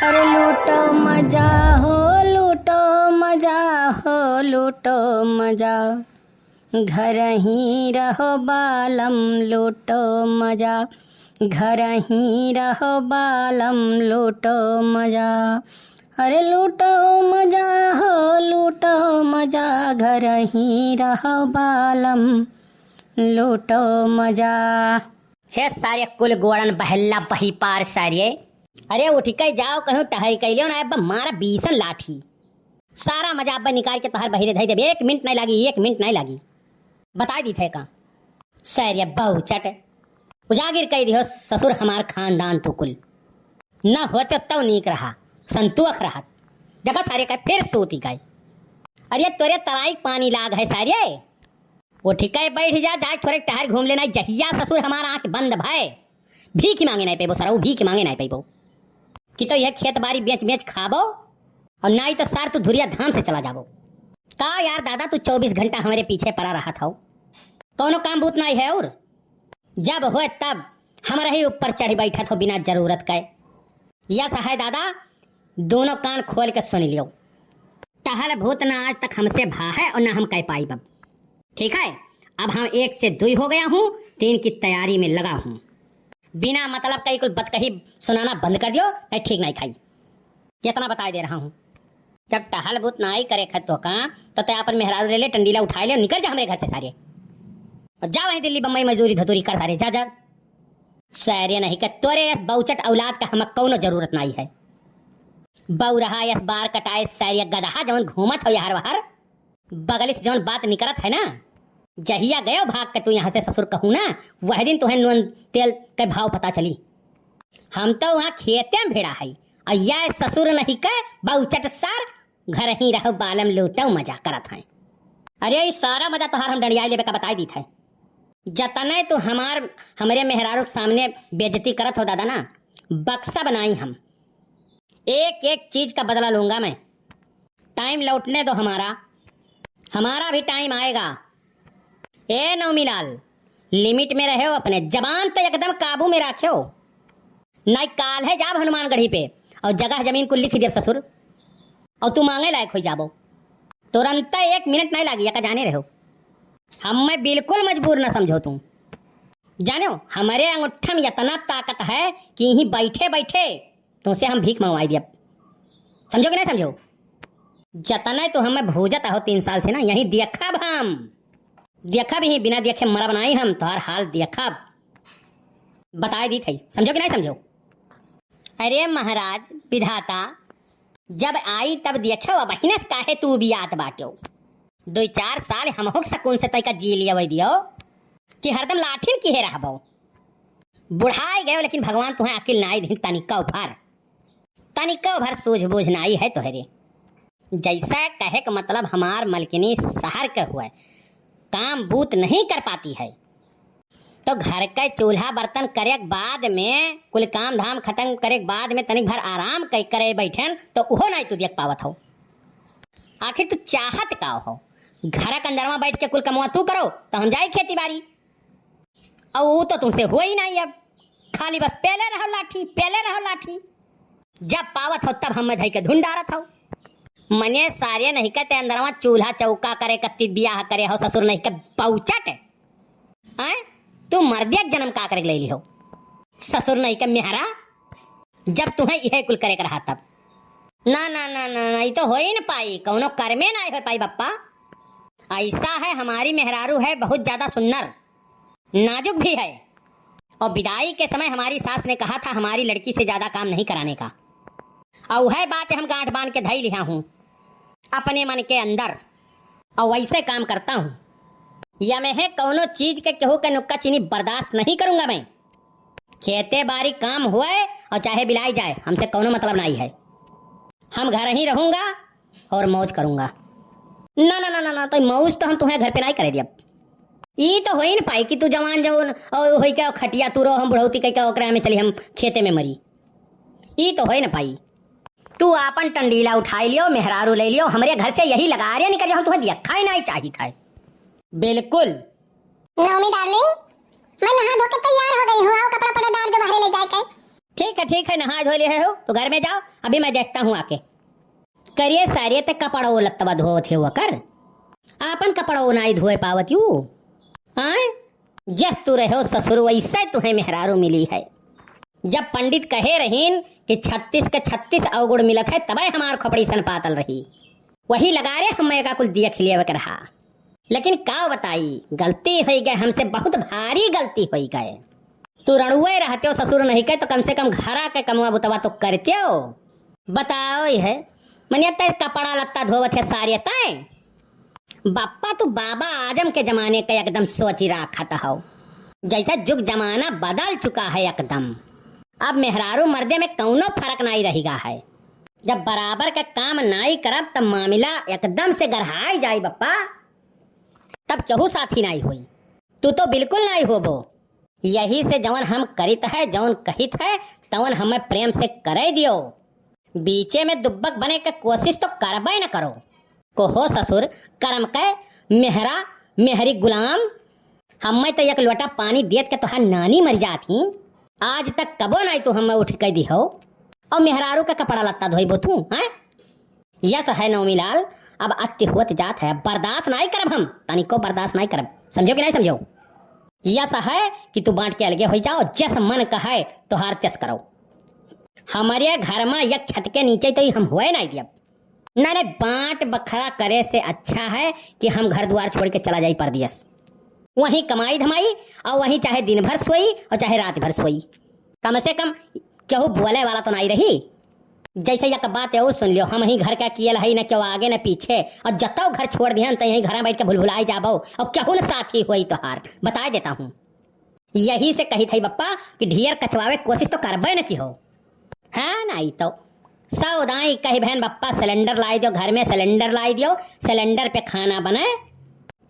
अरे लूटो मजा हो, लूटो मजा हो, लूटो मजा, घर ही रहो बालम लूटो मजा, घर ही रहो बालम लूटो मजा। अरे लूटो मजा हो, लूटो मजा, घर ही रहो बालम लूटो मजा। हे सारे कुल गोड़न बहल्ला बही पार सारे, अरे उठ के जाओ कहूँ टहर के लियो ना, अब मारा बीसन लाठी, सारा मजा अब निकाल के तोहर बहिरे धई दे। 1 मिनट नहीं लगी, 1 मिनट नहीं लगी, बता दी थे का सर बहु चट उजागिर कह दियो ससुर हमार खानदान तो कुल न होते तो नीक रहा, संतोष रहा जगह सारे का फिर सोती गए। अरे तोरे तराई पानी लाग है सारे, वो ठिकाए बैठ जा, जाए थोड़े टहर घूम लेना। जहिया ससुर हमारा आंख बंद भय भीख मांगे नहीं पेबो सराऊ, भीख मांगे नहीं पेबो कि तो यह खेत बाड़ी बेच बेच खाबो और ना ही तो सार तू धुरिया धाम से चला जाबो। का यार दादा तू 24 घंटा हमारे पीछे पड़ा रहा था, कौनो काम बूत नहीं है, और जब हो तब हमारे ही ऊपर चढ़ बैठा था बिना जरूरत के। यस है दादा, दोनों कान खोल के सुन लियो, टहल भूत ना आज तक हमसे भा है और ना हम कह पाई बब। ठीक है, अब हम 1 से 2 हो गया हूँ, 3 की तैयारी में लगा हूँ। बिना मतलब कहीं कुल बतकही सुनाना बंद कर दियो, मैं ठीक नहीं खाई, कितना बता दे रहा हूँ। जब टहल भूत ना ही करे खतो का तो तय अपन मेहरारू ले ले, टंडीला उठा ले, निकल जा हमारे घर से सारे, और जा वहीं दिल्ली बम्बई मजदूरी धतूरी कर सारे, जा जा सारे नहीं कर। तोरे इस बहुचट औलाद का हमें कौनो जरूरत नहीं है। बऊ रहा इस बार कटाए सारे गदहा जौन घूमत हो यार बाहर बगल से जौन बात निकलत है ना, जहिया गयो भाग के तू यहाँ से ससुर कहूँ ना, वह दिन तुम्हें नून तेल के भाव पता चली। हम तो वहाँ खेते में भेड़ा है, और यह ससुर नहीं के बहुचट सार घर ही रहो बालम लूटो मजा करत है। अरे ये सारा मजा तोहार हम डंडिया लेवे का बताई दी था, जतने तो हमारे मेहरारू सामने बेइज्जती करत हो दादा ना, बक्सा बनाई हम, एक एक चीज का बदला लूंगा मैं। टाइम लौटने दो, हमारा भी टाइम आएगा। ए नौमीलाल, लिमिट में रहे हो, अपने जबान तो एकदम काबू में रखे हो। नहीं काल है जाब हनुमानगढ़ी पे और जगह जमीन को लिख दे ससुर, और तू मांगे लायक हो जाबो, तुरंत 1 मिनट नहीं लगी का जाने रहो। हम मैं बिल्कुल मजबूर न समझो तुम, जानो हमारे अंगूठा में इतना ताकत है कि यहीं बैठे बैठे तुमसे हम भीख मंगवाई दिया, समझो कि नहीं समझो। जतना तो हमें भूजत हो 3 साल से ना, यहीं देखा हम देखा भी बिना देखे मरा बनाई हम, तोहर हाल देखा बताई दी थी, समझो कि नहीं समझो। अरे महाराज विधाता जब आई तब देखो, बहिनस काहे तू भी आत बाटो। 2-4 साल हम हो सकून से तैका जी लिया वही दियो कि हरदम लाठिन की रहबो। बुढ़ाई गयो लेकिन भगवान तुम्हें अकिल नाई दिन, तनिका भर सूझबूझ नाई है तोहरे। जैसा कहे का मतलब हमार मलकिनी शहर के हुए काम बूत नहीं कर पाती है, तो घर का चूल्हा बर्तन करे बाद में कुल काम धाम खत्म करे बाद में तनिक भर आराम करे बैठन तो वो नहीं तू देख पावत हो। आखिर तू चाहत का हो, घर के अंदर में बैठ के कुल कमवा तू करो तो हम जाए खेती बाड़ी, और वो तो तुमसे हो ही नहीं। अब खाली बस पहले रहो लाठी, जब पावत हो तब हम धई के धुंडारत हो। मने सारे नहीं कहते अंदर में चूल्हा चौका करे, कत्ती ब्याह करे हो, ससुर नहीं के पौचट है। तू मर्दिया जन्म का करे ले ली हो, ससुर नहीं के मेहरा, जब तुम्हें यह कुल करे रहा तब ना ना ना ना ना, तो हो ही न पाई, कौनो कर्मे ना हो पाई बप्पा। ऐसा है हमारी मेहरारू है बहुत ज्यादा सुन्नर नाजुक भी है, और विदाई के समय हमारी सास ने कहा था हमारी लड़की से ज्यादा काम नहीं कराने का, और वह बात हम गांठ बांध के धई लिया हूँ अपने मन के अंदर, और वैसे काम करता हूँ। या मैं है कौनो चीज के केहू के नुक्का चीनी बर्दाश्त नहीं करूंगा मैं। खेते बारी काम हुए और चाहे बिलाई जाए, हमसे कौनो मतलब नहीं है। हम घर ही रहूंगा और मौज करूंगा। ना ना ना ना ना, तो मौज तो हम तुम्हें घर पे नहीं करे दिया। ये तो हो ही न पाई कि तू जवान जवान और हो क्या खटिया तू रहो, हम बुढ़ौती कह क्या ओकरा में चली हम खेते में मरी। ये तो हो ही न पाई। तू आपन टंडीला उठाई लियो, मेहरारू ले लियो, हमारे घर से यही लगा रहे निकल, हम तुम्हें देखा ही नहीं चाहिए था। बिल्कुल नौमी डार्लिंग, मैं नहा धो के तैयार हो गई हूँ, आओ कपड़ा पड़ा डाल के बाहर ले जाए के। ठीक है, नहा धो लिए हो तो घर में जाओ, अभी मैं देखता हूँ आके। करिए सारे तक कपड़ा वो लत्तवा धोत है वो कर, आपन कपड़ा वो नहीं धोए पावत यू। हाँ, जस तू रहो ससुर वैसे तुम्हें मेहरारू मिली है। जब पंडित कहे रहीन कि 36 के 36 अवगुण मिलत है तबे हमार खोपड़ी सन पातल रही, वही लगा रे हम का कुल दिया खिलिया कर रहा। लेकिन का बताई, गलती हो गए हमसे, बहुत भारी गलती हो गए। तू रणुए रहते हो ससुर नहीं कहे तो कम से कम घरा के कमुआ बुतवा तो करते हो। बताओ है मनिया ते कपड़ा लत्ता धोवत है सारे तय। बापा तू बाबा आजम के जमाने का एकदम सोच रखा हो, जैसा जुग जमाना बदल चुका है एकदम। अब मेहरारू मर्दे में कौनो फर्क नहीं रहेगा है। जब बराबर का काम नहीं करब तब मामला एकदम से गढ़ाई जाए बप्पा, तब केहू साथी नहीं हुई। तू तो बिल्कुल नहीं होबो। यही से जवन हम करित है, जवन कहित है तवन हमें प्रेम से करे दियो। बीचे में दुब्बक बने के कोशिश तो करबे न करो। को हो ससुर करम के मेहरा मेहरी गुलाम, हमें तो एक लोटा पानी देत के तोहार नानी मर जाती, आज तक कबो नहीं तू हमें उठ के दी हो। और मेहरारू का कपड़ा लत्ता धोइबो तू हैं? यस है नौमीलाल, अब अति होत जात है, बर्दाश्त नहीं करब हम, तनिको बर्दाश्त नहीं करब, समझो कि नहीं समझो। यस है कि तू बांट के अलगे हो जाओ, जस मन कहे तो हार त्यस करो। हमारे घर में एक छत के नीचे तो हम हुए नहीं दिया। नहीं, बांट बखरा करे से अच्छा है कि हम घर द्वार छोड़ के चला जाई परदेस, वहीं कमाई धमाई और वहीं चाहे दिन भर सोई और चाहे रात भर सोई, कम से कम केहू बोले वाला तो नहीं रही। जैसे एक बात है वो सुन लियो, हम ही घर का कियल है न क्यों आगे न पीछे, और जतो घर छोड़ दिया तो यही घर में बैठ के भुलभुलाई जाबो और केहू न साथी हुई तो हार बता देता हूँ। यही से कही थी बप्पा कि ढेर कचवावे कोशिश तो करबे न की हो। हाँ नहीं तो सौदाई कही बहन बप्पा सिलेंडर लाई दियो, घर में सिलेंडर लाई दियो, सिलेंडर पे खाना बनाए,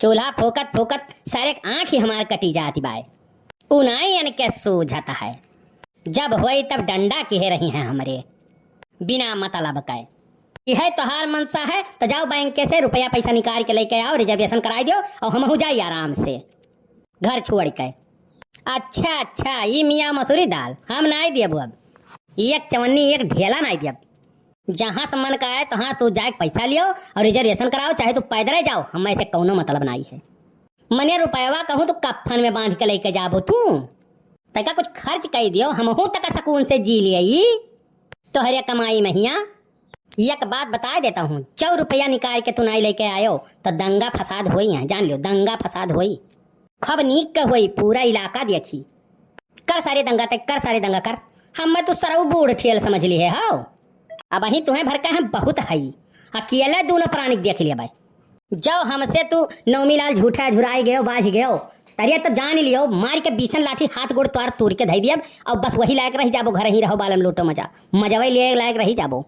चूल्हा फोकत फोकत सारे आँख ही हमार कटी जाती बाय। उनाई इनके सूझता है, जब होई तब डंडा किहे रही हैं हमारे बिना मतलब का। यह तोहार मनसा है तो जाओ बैंक से रुपया पैसा निकाल के लेके आओ, रिजर्वेशन कराई दो और हम हो जाइए आराम से घर छोड़ के। अच्छा ये मियाँ मसूरी दाल हम नहीं दिए अब, एक चवन्नी एक ढेला नहीं दिया। जहाँ से मन का है तो हाँ तू जाए पैसा लियो और रिजर्वेशन कराओ, चाहे तू पैदल जाओ, हम ऐसे कौनो मतलब नहीं है। मने रुपया कहूँ तो कफन में बांध के लेके जाबो तू, तका कुछ खर्च कर दियो, हम हूँ तक सुकून से जी लिये तोहरे कमाई में हिया। एक बात बता देता हूँ, 4 रुपया निकाल के तू नहीं लेके आयो तो दंगा फसाद होई है, जान लियो दंगा फसाद होई, खब नीक के होई, पूरा इलाका देखी। कर सारे दंगा तक कर, सारे दंगा कर, हम तो सरऊ बूढ़ ठेल समझ ली है। हाँ अब अही तुम्हें भर का हम बहुत हई, अकेले दोनों प्राणी देख लिया भाई। जब हमसे तू नौमीलाल झूठा झुराई गयो बाझ गयो तरिया तब जान लियो, मार के बीसन लाठी हाथ गोड़ तोड़ तोड़ के धई दियब और बस वही लायक रही जाबो, घर ही रहो बालम लूटो मजा मजवई लिए लायक रही जाबो।